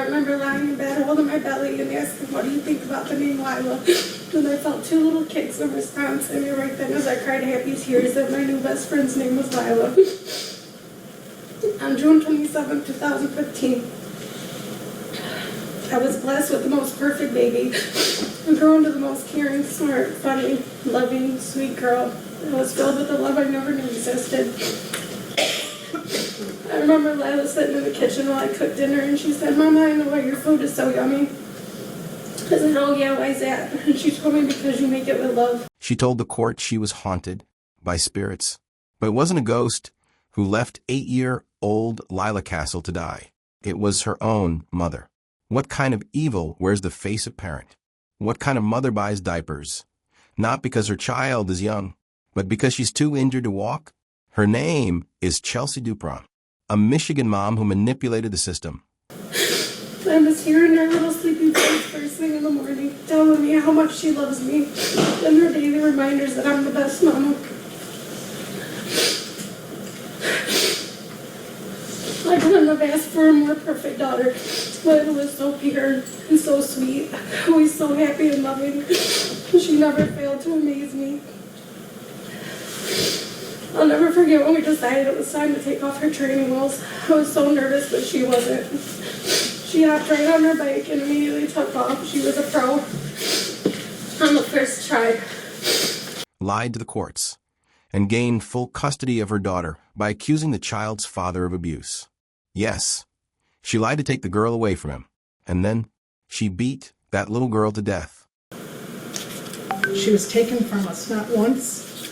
remember lying in bed, holding my belly, and asking, what do you think about the name Lyla? And I felt two little kicks in response, and right then as I cried happy tears that my new best friend's name was Lyla. On June 27, 2015, I was blessed with the most perfect baby and grown into the most caring, smart, funny, loving, sweet girl. I was filled with a love I never knew existed. I remember Lyla sitting in the kitchen while I cooked dinner, and she said, Mama, I know why your food is so yummy. I said, oh yeah, why's that? And she told me, because you make it with love. She told the court she was haunted by spirits, but it wasn't a ghost who left 8-year-old Lyla Cassel to die. It was her own mother. What kind of evil wears the face of parent? What kind of mother buys diapers? Not because her child is young, but because she's too injured to walk? Her name is Chelsea Duperon, a Michigan mom who manipulated the system. I was hearing her little sleepy voice first thing in the morning, telling me how much she loves me, and her daily reminders that I'm the best mama. I couldn't have asked for a more perfect daughter. Lyla was so pure and so sweet, always so happy and loving. She never failed to amaze me. I'll never forget when we decided it was time to take off her training wheels. I was so nervous, but she wasn't. She hopped right on her bike and immediately took off. She was a pro on the first try. Lied to the courts and gained full custody of her daughter by accusing the child's father of abuse. Yes, she lied to take the girl away from him, and then she beat that little girl to death. She was taken from us not once,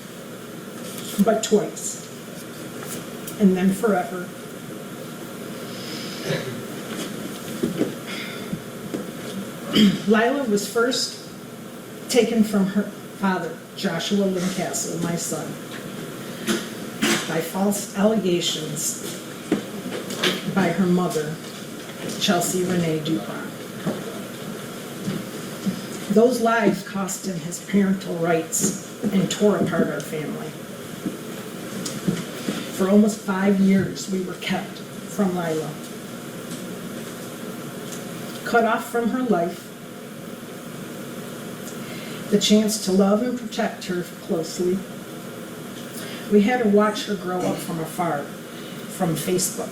but twice, and then forever. Lyla was first taken from her father, Joshua Lyla Cassel, my son, by false allegations by her mother, Chelsea Duperon. Those lies cost him his parental rights and tore apart our family. For almost 5 years, we were kept from Lyla. Cut off from her life, the chance to love and protect her closely. We had to watch her grow up from afar, from Facebook.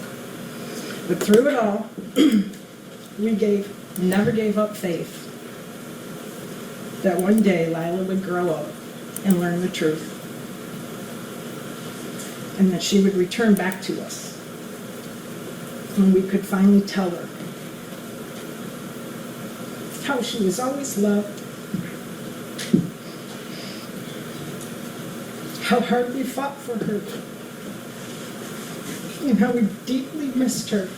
But through it all, we never gave up faith that one day Lyla would grow up and learn the truth, and that she would return back to us, and we could finally tell her how she was always loved, how hard we fought for her, and how we deeply missed her,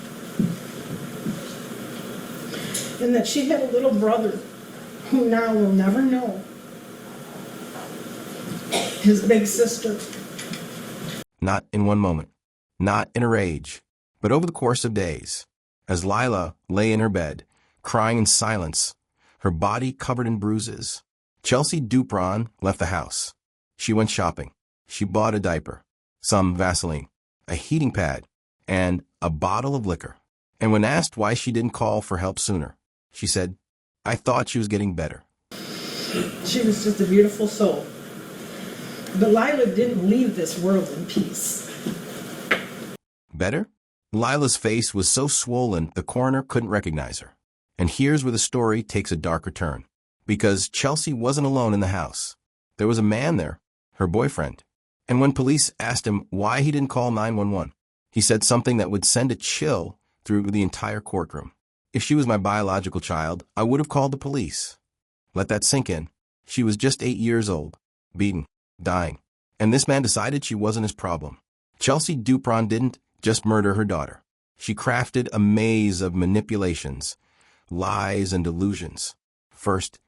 and that she had a little brother who now will never know his big sister. Not in one moment, not in a rage, but over the course of days, as Lyla lay in her bed, crying in silence, her body covered in bruises, Chelsea Duperon left the house. She went shopping. She bought a diaper, some Vaseline, a heating pad, and a bottle of liquor. And when asked why she didn't call for help sooner, she said, I thought she was getting better. She was just a beautiful soul. But Lyla didn't leave this world in peace. Better? Lyla's face was so swollen the coroner couldn't recognize her. And here's where the story takes a darker turn. Because Chelsea wasn't alone in the house. There was a man there, her boyfriend. And when police asked him why he didn't call 911, he said something that would send a chill through the entire courtroom. If she was my biological child, I would have called the police. Let that sink in. She was just 8 years old, beaten, dying. And this man decided she wasn't his problem. Chelsea Duperon didn't just murder her daughter. She crafted a maze of manipulations, lies, and delusions. First,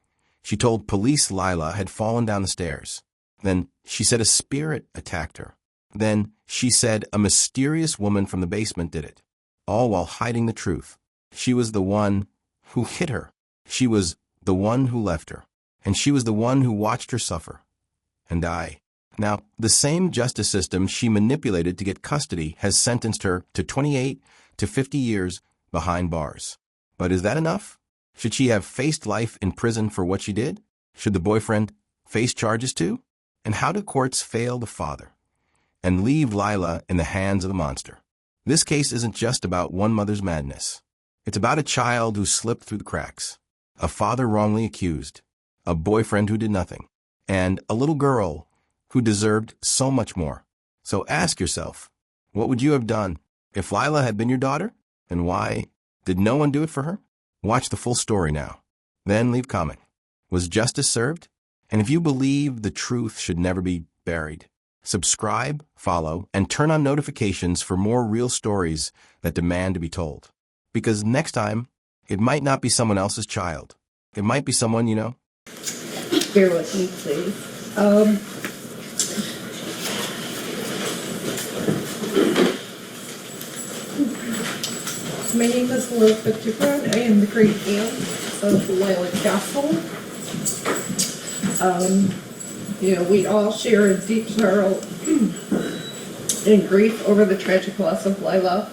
she told police Lyla had fallen down the stairs. Then she said a spirit attacked her. Then she said a mysterious woman from the basement did it, all while hiding the truth. She was the one who hit her. She was the one who left her. And she was the one who watched her suffer and die. Now, the same justice system she manipulated to get custody has sentenced her to 28 to 50 years behind bars. But is that enough? Should she have faced life in prison for what she did? Should the boyfriend face charges too? And how do courts fail the father and leave Lyla in the hands of the monster? This case isn't just about one mother's madness. It's about a child who slipped through the cracks, a father wrongly accused, a boyfriend who did nothing, and a little girl who deserved so much more. So ask yourself, what would you have done if Lyla had been your daughter? And why did no one do it for her? Watch the full story now. Then leave a comment. Was justice served? And if you believe the truth should never be buried, subscribe, follow, and turn on notifications for more real stories that demand to be told. Because next time, it might not be someone else's child. It might be someone you know. Bear with me, please. My name is Lyla Duperon. I am the great aunt of Lyla Cassel. We all share a deep sorrow and grief over the tragic loss of Lyla.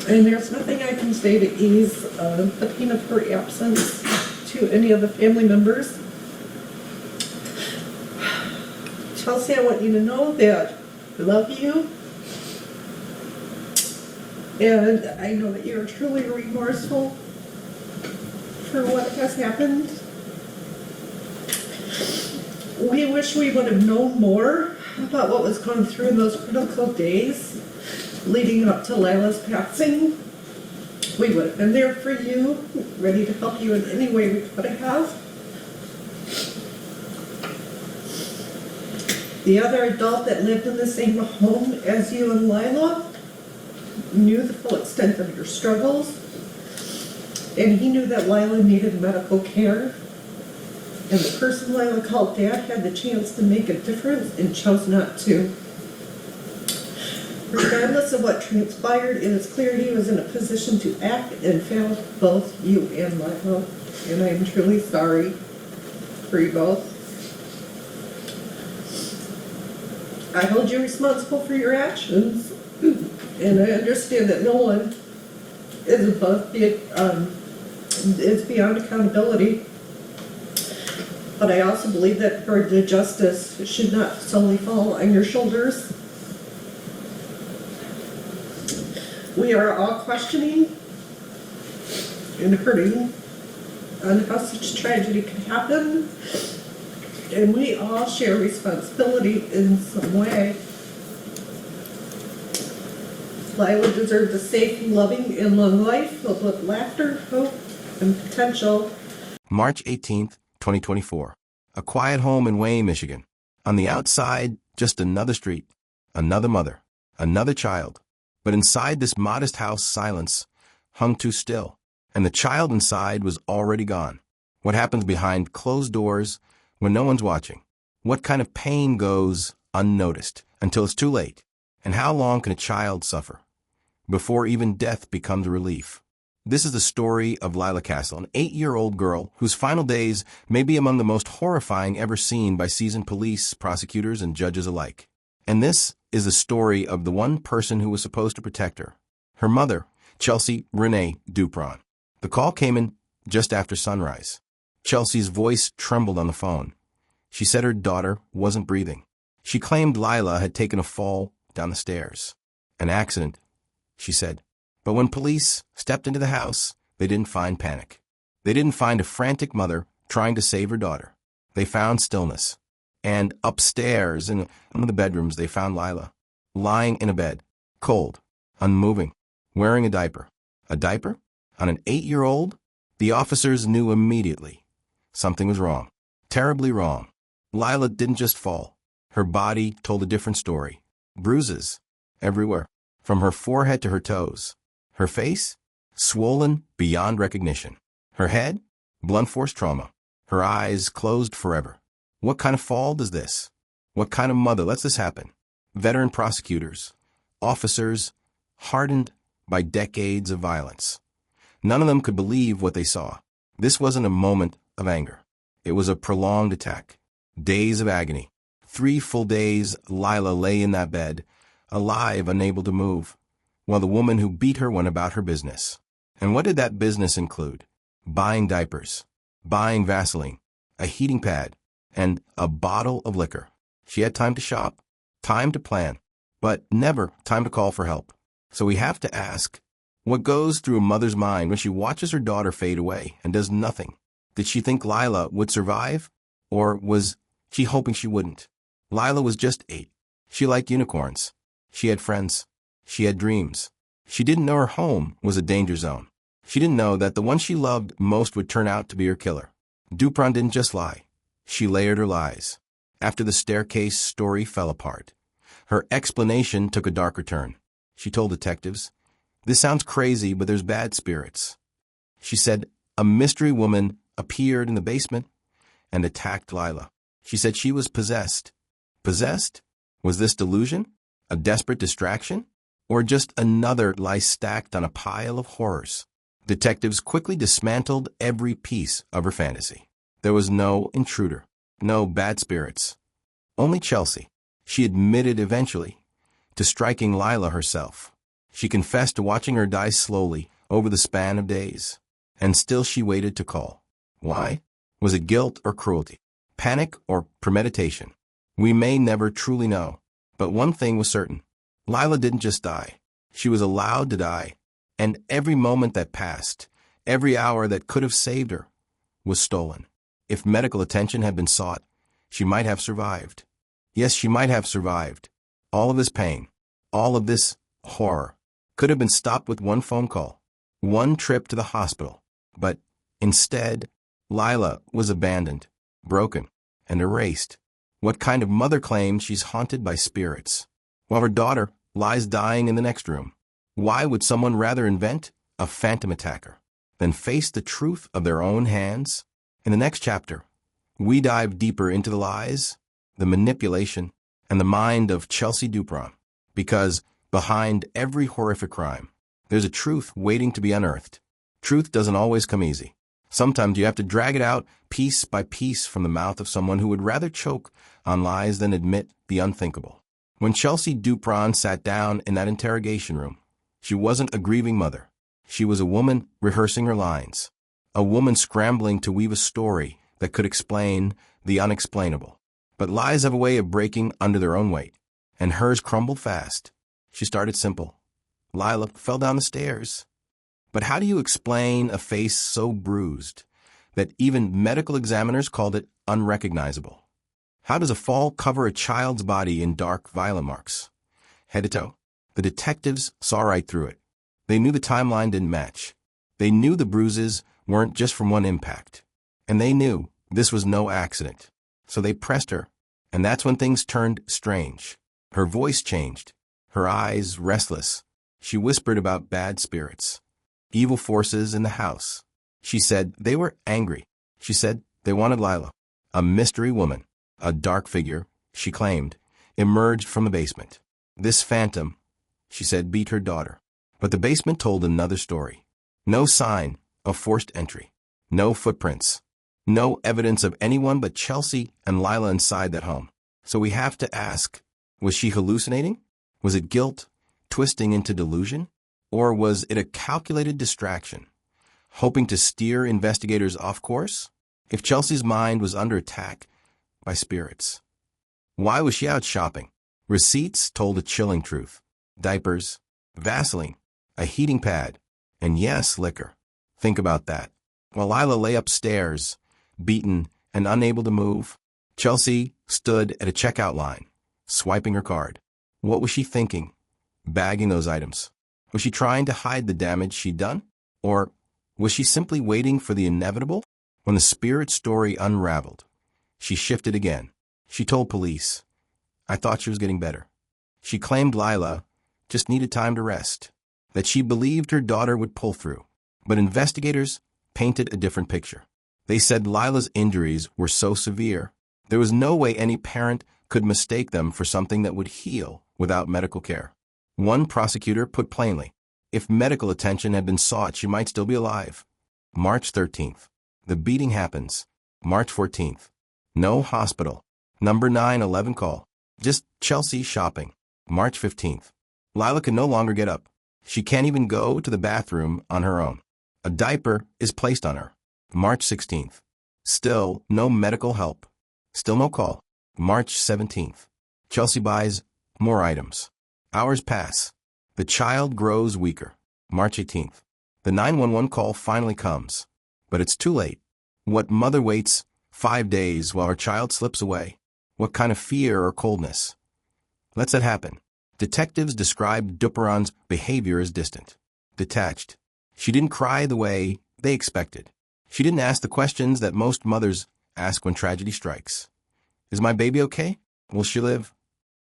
And there's nothing I can say to ease the pain of her absence to any of the family members. Chelsea, I want you to know that I love you. And I know that you're truly remorseful for what has happened. We wish we would have known more about what was going through in those critical days leading up to Lyla's passing. We would have been there for you, ready to help you in any way we could have. The other adult that lived in the same home as you and Lyla knew the full extent of your struggles, and he knew that Lyla needed medical care. And the person Lyla called Dad had the chance to make a difference and chose not to. Regardless of what transpired, it is clear he was in a position to act and failed both you and Lyla. And I am truly sorry for you both. I hold you responsible for your actions, and I understand that no one is beyond accountability. But I also believe that the burden of justice should not solely fall on your shoulders. We are all questioning and hurting on how such tragedy could happen, and we all share responsibility in some way. Lyla deserved a safe, loving, and long life filled with laughter, hope, and potential. March 18th, 2024. A quiet home in Wayne, Michigan. On the outside, just another street, another mother, another child. But inside this modest house, silence hung too still, and the child inside was already gone. What happens behind closed doors when no one's watching? What kind of pain goes unnoticed until it's too late? And how long can a child suffer before even death becomes a relief? This is the story of Lyla Cassel, an 8-year-old girl whose final days may be among the most horrifying ever seen by seasoned police, prosecutors, and judges alike. And this is the story of the one person who was supposed to protect her, her mother, Chelsea Duperon. The call came in just after sunrise. Chelsea's voice trembled on the phone. She said her daughter wasn't breathing. She claimed Lyla had taken a fall down the stairs. An accident, she said. But when police stepped into the house, they didn't find panic. They didn't find a frantic mother trying to save her daughter. They found stillness. And upstairs in one of the bedrooms, they found Lyla, lying in a bed, cold, unmoving, wearing a diaper. A diaper? On an 8-year-old? The officers knew immediately. Something was wrong. Terribly wrong. Lyla didn't just fall. Her body told a different story. Bruises everywhere, from her forehead to her toes. Her face? Swollen beyond recognition. Her head? Blunt force trauma. Her eyes closed forever. What kind of fall does this? What kind of mother lets this happen? Veteran prosecutors, officers, hardened by decades of violence. None of them could believe what they saw. This wasn't a moment of anger. It was a prolonged attack. Days of agony. 3 full days Lyla lay in that bed, alive, unable to move, while the woman who beat her went about her business. And what did that business include? Buying diapers, buying Vaseline, a heating pad, and a bottle of liquor. She had time to shop, time to plan, but never time to call for help. So we have to ask, what goes through a mother's mind when she watches her daughter fade away and does nothing? Did she think Lyla would survive? Or was she hoping she wouldn't? Lyla was just 8. She liked unicorns. She had friends. She had dreams. She didn't know her home was a danger zone. She didn't know that the one she loved most would turn out to be her killer. Duperon didn't just lie. She layered her lies. After the staircase story fell apart, her explanation took a darker turn. She told detectives, "This sounds crazy, but there's bad spirits." She said a mystery woman appeared in the basement and attacked Lyla. She said she was possessed. Possessed? Was this delusion? A desperate distraction? Or just another lie stacked on a pile of horrors? Detectives quickly dismantled every piece of her fantasy. There was no intruder, no bad spirits. Only Chelsea. She admitted eventually to striking Lyla herself. She confessed to watching her die slowly over the span of days. And still she waited to call. Why? Was it guilt or cruelty? Panic or premeditation? We may never truly know. But one thing was certain. Lyla didn't just die. She was allowed to die. And every moment that passed, every hour that could have saved her, was stolen. If medical attention had been sought, she might have survived. Yes, she might have survived. All of this pain, all of this horror, could have been stopped with one phone call, one trip to the hospital. But instead, Lyla was abandoned, broken, and erased. What kind of mother claims she's haunted by spirits, while her daughter lies dying in the next room? Why would someone rather invent a phantom attacker than face the truth of their own hands? In the next chapter, we dive deeper into the lies, the manipulation, and the mind of Chelsea Duperon, because behind every horrific crime, there's a truth waiting to be unearthed. Truth doesn't always come easy. Sometimes you have to drag it out piece by piece from the mouth of someone who would rather choke on lies than admit the unthinkable. When Chelsea Duperon sat down in that interrogation room, she wasn't a grieving mother. She was a woman rehearsing her lines, a woman scrambling to weave a story that could explain the unexplainable. But lies have a way of breaking under their own weight, and hers crumbled fast. She started simple. Lyla fell down the stairs. But how do you explain a face so bruised that even medical examiners called it unrecognizable? How does a fall cover a child's body in dark violent marks? Head to toe. The detectives saw right through it. They knew the timeline didn't match. They knew the bruises weren't just from one impact. And they knew this was no accident. So they pressed her, and that's when things turned strange. Her voice changed, her eyes restless. She whispered about bad spirits, evil forces in the house. She said they were angry. She said they wanted Lyla. A mystery woman, a dark figure, she claimed, emerged from the basement. This phantom, she said, beat her daughter. But the basement told another story. No sign of forced entry. No footprints. No evidence of anyone but Chelsea and Lyla inside that home. So we have to ask, was she hallucinating? Was it guilt twisting into delusion? Or was it a calculated distraction, hoping to steer investigators off course? If Chelsea's mind was under attack by spirits, why was she out shopping? Receipts told a chilling truth. Diapers, Vaseline, a heating pad, and yes, liquor. Think about that. While Lyla lay upstairs, beaten and unable to move, Chelsea stood at a checkout line, swiping her card. What was she thinking, bagging those items? Was she trying to hide the damage she'd done? Or was she simply waiting for the inevitable? When the spirit story unraveled, she shifted again. She told police, "I thought she was getting better." She claimed Lyla just needed time to rest, that she believed her daughter would pull through. But investigators painted a different picture. They said Lyla's injuries were so severe, there was no way any parent could mistake them for something that would heal without medical care. One prosecutor put plainly, if medical attention had been sought, she might still be alive. March 13th. The beating happens. March 14th. No hospital. Number 911 call. Just Chelsea shopping. March 15th. Lyla can no longer get up. She can't even go to the bathroom on her own. A diaper is placed on her. March 16th. Still no medical help. Still no call. March 17th. Chelsea buys more items. Hours pass. The child grows weaker. March 18th. The 911 call finally comes. But it's too late. What mother waits 5 days while her child slips away? What kind of fear or coldness lets that happen? Detectives described Duperon's behavior as distant, detached. She didn't cry the way they expected. She didn't ask the questions that most mothers ask when tragedy strikes. Is my baby okay? Will she live?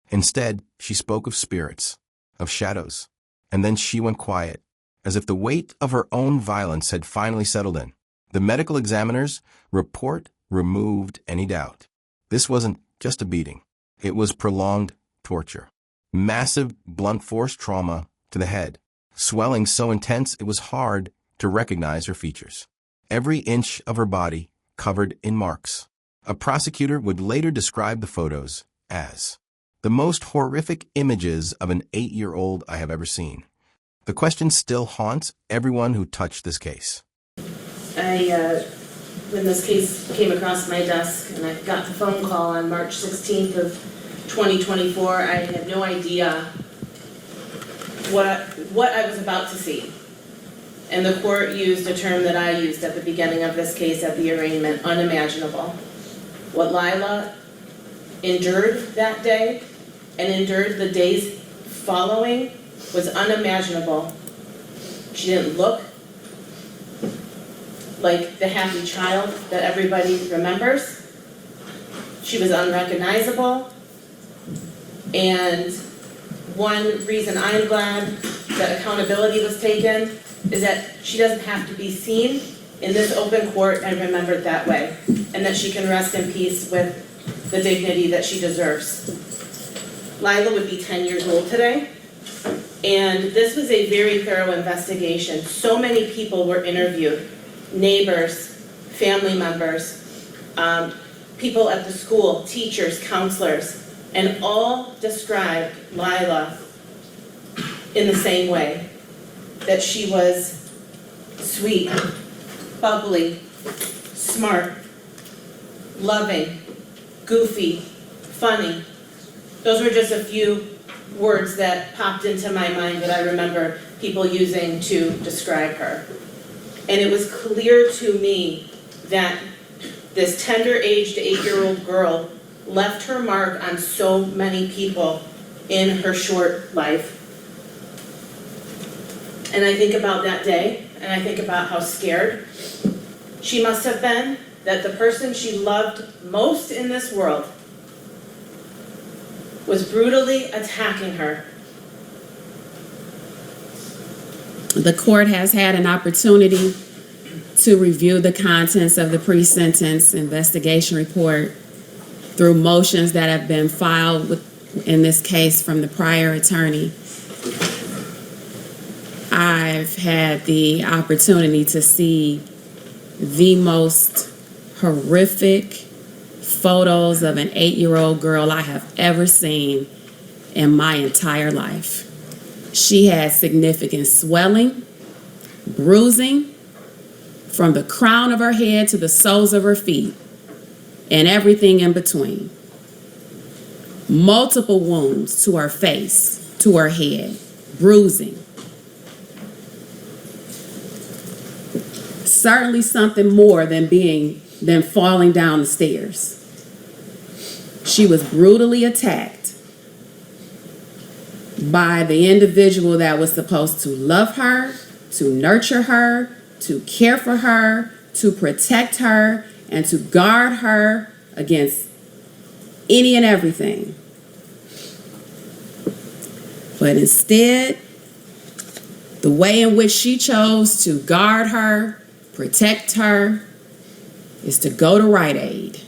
Instead, she spoke of spirits, of shadows, and then she went quiet, as if the weight of her own violence had finally settled in. The medical examiner's report removed any doubt. This wasn't just a beating. It was prolonged torture. Massive blunt force trauma to the head. Swelling so intense it was hard to recognize her features. Every inch of her body covered in marks. A prosecutor would later describe the photos as the most horrific images of an 8-year-old I have ever seen. The question still haunts everyone who touched this case. When this case came across my desk and I got the phone call on March 16th of 2024, I had no idea what I was about to see. And the court used a term that I used at the beginning of this case at the arraignment, unimaginable. What Lyla endured that day and endured the days following was unimaginable. She didn't look like the happy child that everybody remembers. She was unrecognizable. And one reason I'm glad that accountability was taken is that she doesn't have to be seen in this open court and remembered that way, and that she can rest in peace with the dignity that she deserves. Lyla would be 10 years old today, and this was a very thorough investigation. So many people were interviewed, neighbors, family members, people at the school, teachers, counselors, and all described Lyla in the same way, that she was sweet, bubbly, smart, loving, goofy, funny. Those were just a few words that popped into my mind that I remember people using to describe her. And it was clear to me that this tender-aged 8-year-old girl left her mark on so many people in her short life. And I think about that day, and I think about how scared she must have been that the person she loved most in this world was brutally attacking her. The court has had an opportunity to review the contents of the pre-sentence investigation report through motions that have been filed in this case from the prior attorney. I've had the opportunity to see the most horrific photos of an 8-year-old girl I have ever seen in my entire life. She had significant swelling, bruising from the crown of her head to the soles of her feet, and everything in between. Multiple wounds to her face, to her head, bruising. Certainly something more than falling down the stairs. She was brutally attacked by the individual that was supposed to love her, to nurture her, to care for her, to protect her, and to guard her against any and everything. But instead, the way in which she chose to guard her, protect her, is to go to Rite Aid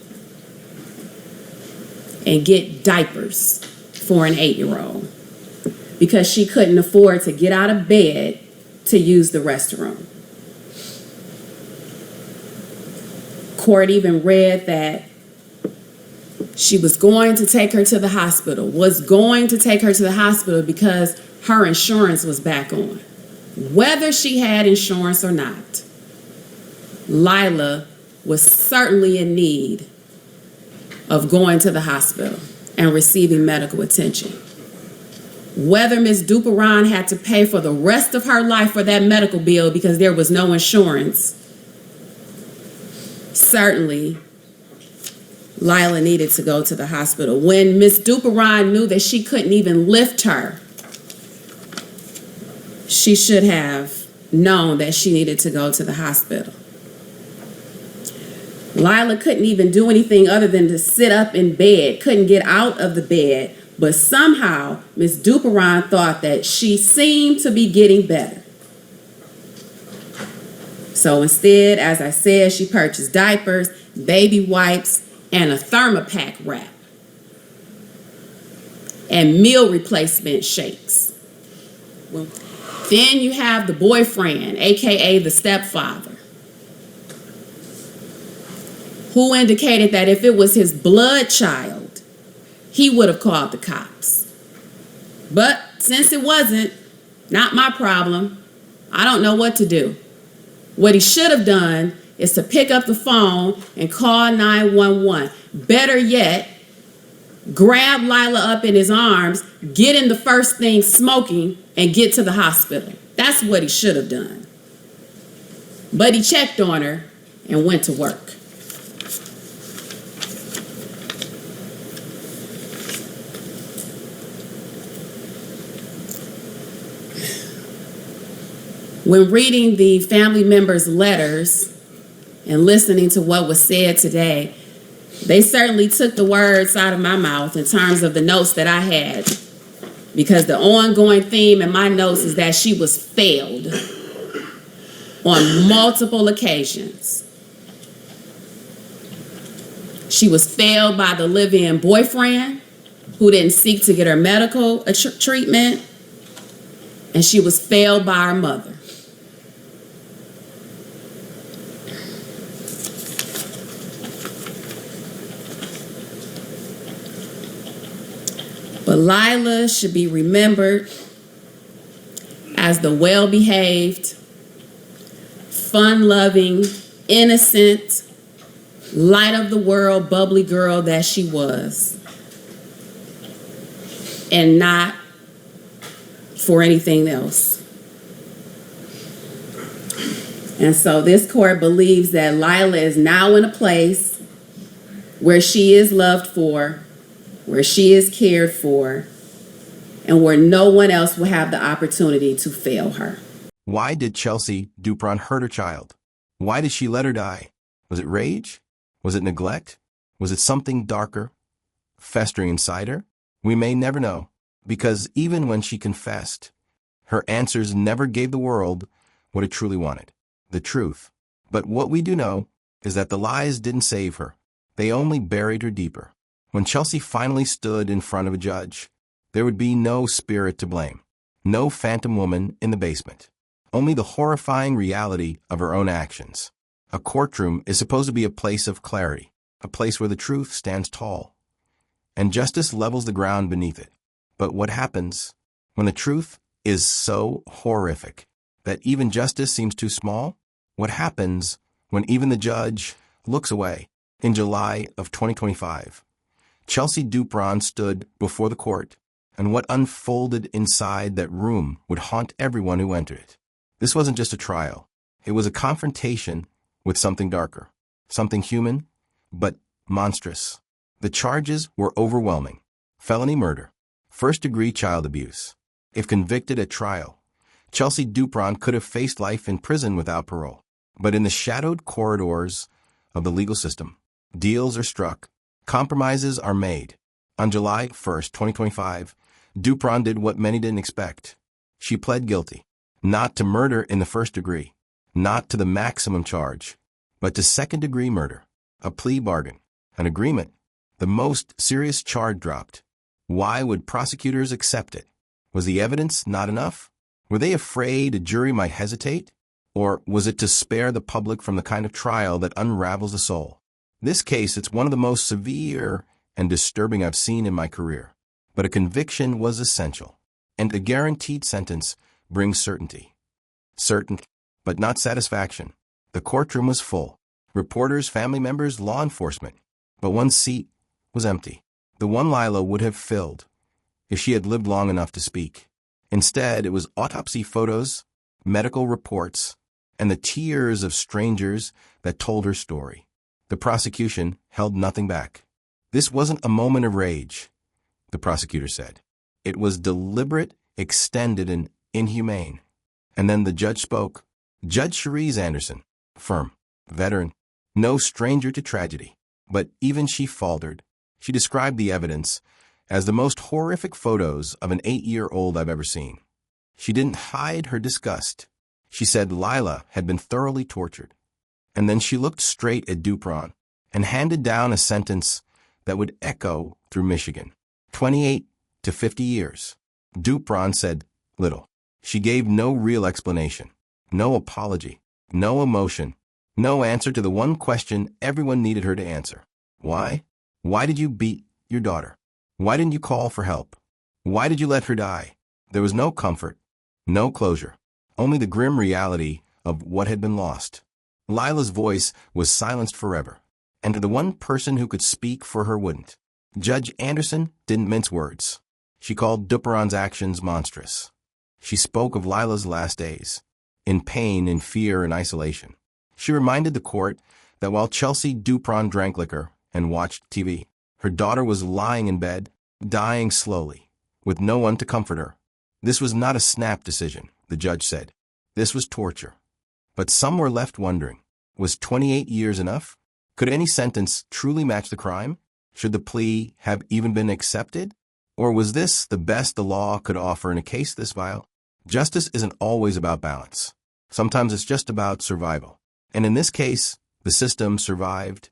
and get diapers for an 8-year-old because she couldn't afford to get out of bed to use the restroom. Court even read that she was going to take her to the hospital, because her insurance was back on, whether she had insurance or not. Lyla was certainly in need of going to the hospital and receiving medical attention. Whether Ms. Duperon had to pay for the rest of her life for that medical bill because there was no insurance, certainly Lyla needed to go to the hospital. When Ms. Duperon knew that she couldn't even lift her, she should have known that she needed to go to the hospital. Lyla couldn't even do anything other than to sit up in bed, couldn't get out of the bed, but somehow Ms. Duperon thought that she seemed to be getting better. So instead, as I said, she purchased diapers, baby wipes, and a Thermopack wrap, and meal replacement shakes. Then you have the boyfriend, aka the stepfather, who indicated that if it was his blood child, he would have called the cops. But since it wasn't, not my problem, I don't know what to do. What he should have done is to pick up the phone and call 911. Better yet, grab Lyla up in his arms, get in the first thing smoking, and get to the hospital. That's what he should have done. But he checked on her and went to work. When reading the family members' letters and listening to what was said today, they certainly took the words out of my mouth in terms of the notes that I had, because the ongoing theme in my notes is that she was failed on multiple occasions. She was failed by the live-in boyfriend who didn't seek to get her medical treatment, and she was failed by her mother. But Lyla should be remembered as the well-behaved, fun-loving, innocent, light-of-the-world, bubbly girl that she was, and not for anything else. And so this court believes that Lyla is now in a place where she is loved for, where she is cared for, and where no one else will have the opportunity to fail her. Why did Chelsea Duperon hurt her child? Why did she let her die? Was it rage? Was it neglect? Was it something darker, festering inside her? We may never know, because even when she confessed, her answers never gave the world what it truly wanted, the truth. But what we do know is that the lies didn't save her. They only buried her deeper. When Chelsea finally stood in front of a judge, there would be no spirit to blame, no phantom woman in the basement, only the horrifying reality of her own actions. A courtroom is supposed to be a place of clarity, a place where the truth stands tall, and justice levels the ground beneath it. But what happens when the truth is so horrific that even justice seems too small? What happens when even the judge looks away? In July of 2025, Chelsea Duperon stood before the court, and what unfolded inside that room would haunt everyone who entered it. This wasn't just a trial. It was a confrontation with something darker, something human, but monstrous. The charges were overwhelming: felony murder, first-degree child abuse. If convicted at trial, Chelsea Duperon could have faced life in prison without parole. But in the shadowed corridors of the legal system, deals are struck, compromises are made. On July 1st, 2025, Duperon did what many didn't expect. She pled guilty, not to murder in the first degree, not to the maximum charge, but to second-degree murder, a plea bargain, an agreement, the most serious charge dropped. Why would prosecutors accept it? Was the evidence not enough? Were they afraid a jury might hesitate? Or was it to spare the public from the kind of trial that unravels the soul? This case, it's one of the most severe and disturbing I've seen in my career. But a conviction was essential, and a guaranteed sentence brings certainty. Certain, but not satisfaction. The courtroom was full. Reporters, family members, law enforcement. But one seat was empty. The one Lyla would have filled if she had lived long enough to speak. Instead, it was autopsy photos, medical reports, and the tears of strangers that told her story. The prosecution held nothing back. This wasn't a moment of rage, the prosecutor said. It was deliberate, extended, and inhumane. And then the judge spoke. Judge Cherise Anderson, firm, veteran, no stranger to tragedy. But even she faltered. She described the evidence as the most horrific photos of an 8-year-old I've ever seen. She didn't hide her disgust. She said Lyla had been thoroughly tortured. And then she looked straight at Duperon and handed down a sentence that would echo through Michigan. 28 to 50 years. Duperon said little. She gave no real explanation, no apology, no emotion, no answer to the one question everyone needed her to answer. Why? Why did you beat your daughter? Why didn't you call for help? Why did you let her die? There was no comfort, no closure, only the grim reality of what had been lost. Lyla's voice was silenced forever, and the one person who could speak for her wouldn't. Judge Anderson didn't mince words. She called Duperon's actions monstrous. She spoke of Lyla's last days, in pain, in fear, and isolation. She reminded the court that while Chelsea Duperon drank liquor and watched TV, her daughter was lying in bed, dying slowly, with no one to comfort her. This was not a snap decision, the judge said. This was torture. But some were left wondering, was 28 years enough? Could any sentence truly match the crime? Should the plea have even been accepted? Or was this the best the law could offer in a case this vile? Justice isn't always about balance. Sometimes it's just about survival. And in this case, the system survived.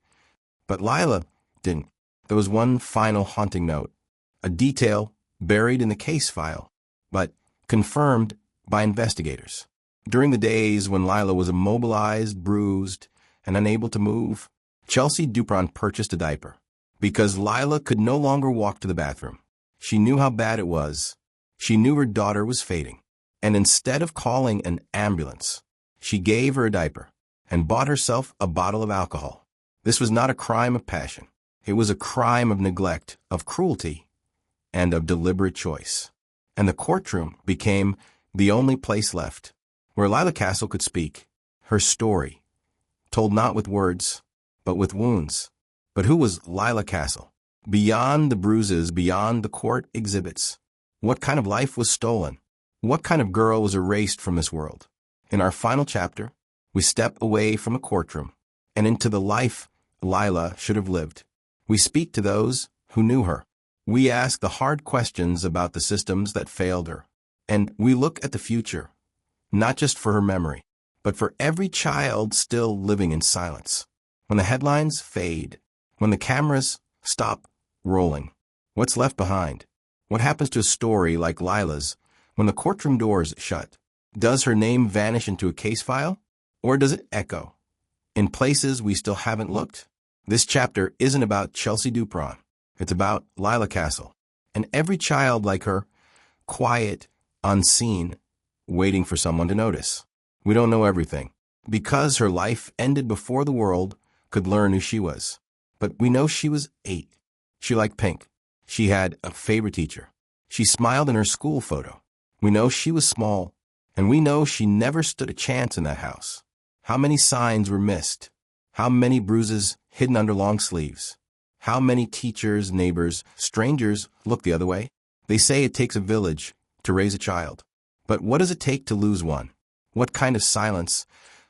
But Lyla didn't. There was one final haunting note, a detail buried in the case file, but confirmed by investigators. During the days when Lyla was immobilized, bruised, and unable to move, Chelsea Duperon purchased a diaper because Lyla could no longer walk to the bathroom. She knew how bad it was. She knew her daughter was fading. And instead of calling an ambulance, she gave her a diaper and bought herself a bottle of alcohol. This was not a crime of passion. It was a crime of neglect, of cruelty, and of deliberate choice. And the courtroom became the only place left where Lyla Cassel could speak her story, told not with words, but with wounds. But who was Lyla Cassel? Beyond the bruises, beyond the court exhibits, what kind of life was stolen? What kind of girl was erased from this world? In our final chapter, we step away from a courtroom and into the life Lyla should have lived. We speak to those who knew her. We ask the hard questions about the systems that failed her. And we look at the future, not just for her memory, but for every child still living in silence. When the headlines fade, when the cameras stop rolling, what's left behind? What happens to a story like Lyla's when the courtroom doors shut? Does her name vanish into a case file? Or does it echo in places we still haven't looked? This chapter isn't about Chelsea Duperon. It's about Lyla Cassel and every child like her, quiet, unseen, waiting for someone to notice. We don't know everything because her life ended before the world could learn who she was. But we know she was 8. She liked pink. She had a favorite teacher. She smiled in her school photo. We know she was small, and we know she never stood a chance in that house. How many signs were missed? How many bruises hidden under long sleeves? How many teachers, neighbors, strangers looked the other way? They say it takes a village to raise a child. But what does it take to lose one? What kind of silence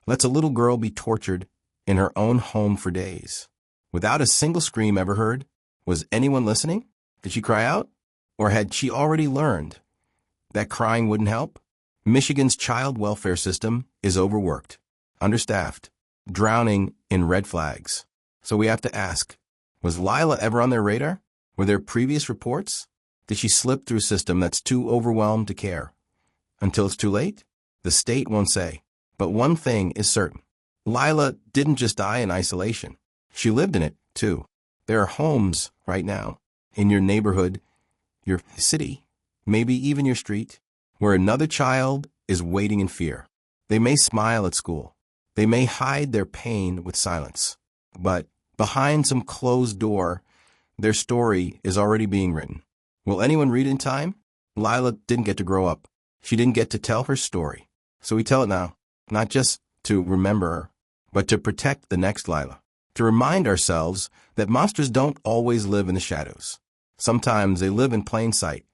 lets a little girl be tortured in her own home for days? Without a single scream ever heard? Was anyone listening? Did she cry out? Or had she already learned that crying wouldn't help? Michigan's child welfare system is overworked, understaffed, drowning in red flags. So we have to ask, was Lyla ever on their radar? Were there previous reports? Did she slip through a system that's too overwhelmed to care? Until it's too late? The state won't say. But one thing is certain. Lyla didn't just die in isolation. She lived in it, too. There are homes right now, in your neighborhood, your city, maybe even your street, where another child is waiting in fear. They may smile at school. They may hide their pain with silence, but behind some closed door, their story is already being written. Will anyone read in time? Lyla didn't get to grow up. She didn't get to tell her story. So we tell it now, not just to remember her, but to protect the next Lyla. To remind ourselves that monsters don't always live in the shadows. Sometimes they live in plain sight,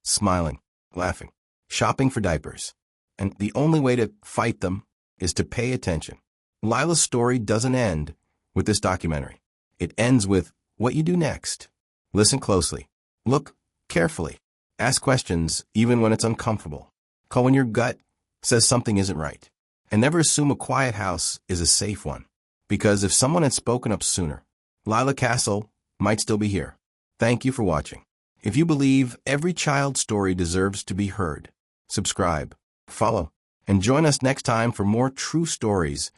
smiling, laughing, shopping for diapers. And the only way to fight them is to pay attention. Lyla's story doesn't end with this documentary. It ends with what you do next. Listen closely. Look carefully. Ask questions even when it's uncomfortable. Call when your gut says something isn't right. And never assume a quiet house is a safe one. Because if someone had spoken up sooner, Lyla Cassel might still be here. Thank you for watching. If you believe every child's story deserves to be heard, subscribe, follow, and join us next time for more true stories